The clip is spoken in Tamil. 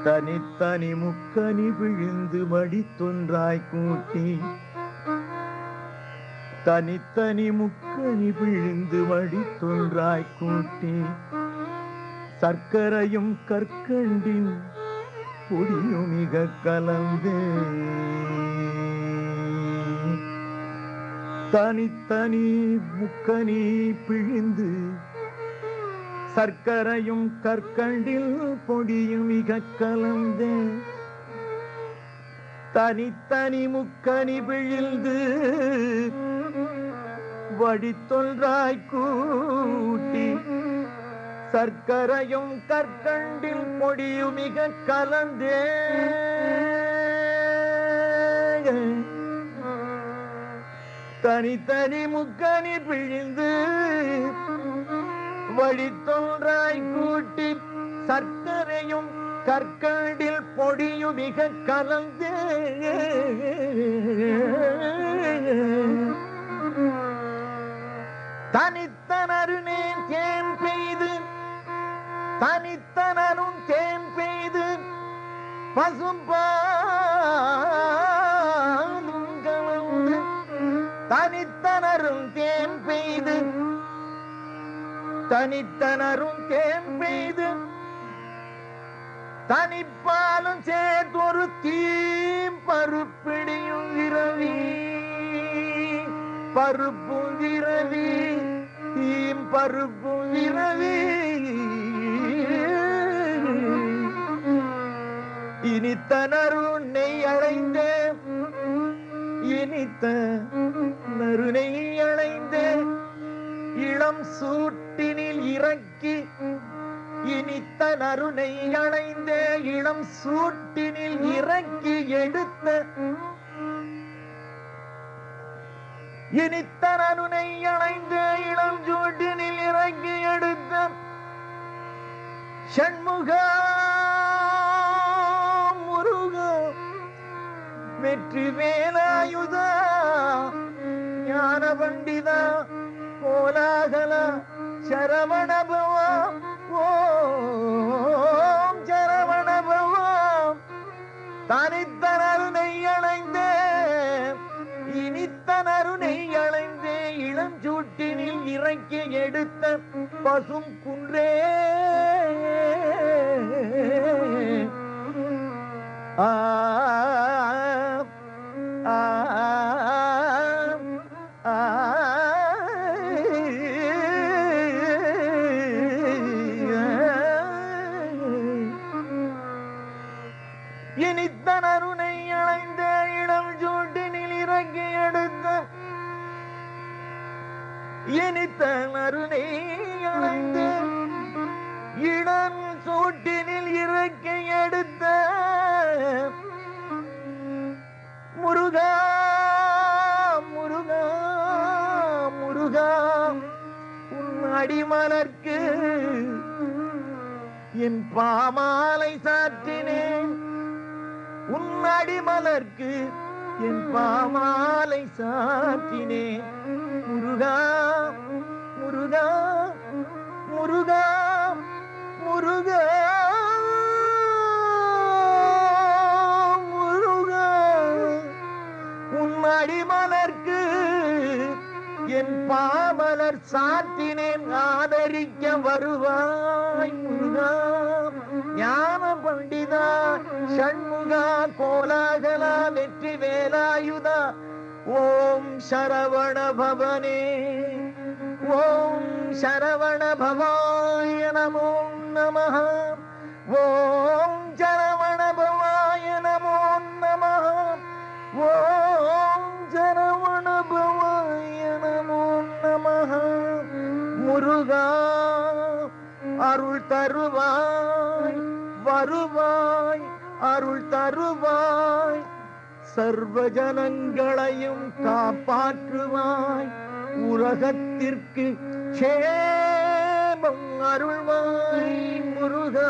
தனித்தனி முக்கனி விழுந்து மடித்தொன்றாய் கூட்டி தனித்தனி முக்கனி விழுந்து மடித்தொன்றாய் கூட்டி சர்க்கரையும் கற்கண்டின் பொடியும் மிக கலந்து தனித்தனி முக்கனி பிழிந்து சர்க்கரையும் கற்கண்டில் பொடியும் மிக கலந்து தனித்தனி முக்கனி பிழிந்து வடித்தொன்றாய் கூட்டி சர்க்கரையும் கற்கண்டில் பொடியும் மிக கலந்தே தனித்தனி முக்கனி பிழிந்து வடித்தொன்றாய் கூட்டி சர்க்கரையும் கற்கண்டில் பொடியும் மிக கலந்தே தனித்தனருனே தேன் பெய்து தனித்தனரும் தேன் பெய்து பசும்பாலும் கலந்து தனித்தனரும் தேன் பெய்து தனித்தனரும் தேன் பெய்து தனிப்பாலும் சேர்த்தொரு தீம் பருப்பிடியும் விரவி பருப்பும் விரவி தீம் பருப்பும் விரவி இனித்த நறுனை அடைந்த இனித்த நறுனை அடைந்த இளம் சூட்டினில் இறக்கி இனித்த நறுனை அடைந்த இளம் சூட்டினில் இறக்கி எடுத்த இனித்த நறுனை அடைந்த இளம் சூட்டினில் இறக்கி எடுத்த ஷண்முகா முருகா வெற்றி வேலாயுதா ஞான பண்டிதா கோலாகல சரவண பவா ஓம் சரவண பவா தனித்தனருனை அடைந்த இனித்தனருனை அடைந்த இளஞ்சூட்டினில் இறக்கி எடுத்த பசும் குன்றே ஆ இனித்தனருனை அடைந்த இளம் சூட்டினில் இறக்கி எடுத்த இனித்தனருனை அடைந்த இளம் சூட்டினில் இறக்கி எடுத்த முருகா முருகா முருகா உன் அடிமலர்க்கு என் பாமாலை சாற்றினேன் உன் அடிமலர்க்கு என் பாமாலை சாற்றினேன் முருகா முருகா முருகா முருகா முருகா உன் அடிமலர்க்கு என் பாமலர் சாத்தினேன் ஆதரிக்க வருவாய் முருகா ஞான பண்டிதா ஷண்முகா கோலாகலா வெற்றி வேலாயுதா ஓம் சரவண பவனே ஓம் சரவண பவாய நமோ நமः ஓம் சரவண பவாய நமோ நமः ஓம் சரவண பவாய நமோ நமः முருகா அருள் தருவாய் வருவாய் அருள் தருவாய் சர்வ ஜனங்களையும் காப்பாற்றுவாய் உலகத்திற்கு க்ஷேமம் அருள்வாய் முருகா.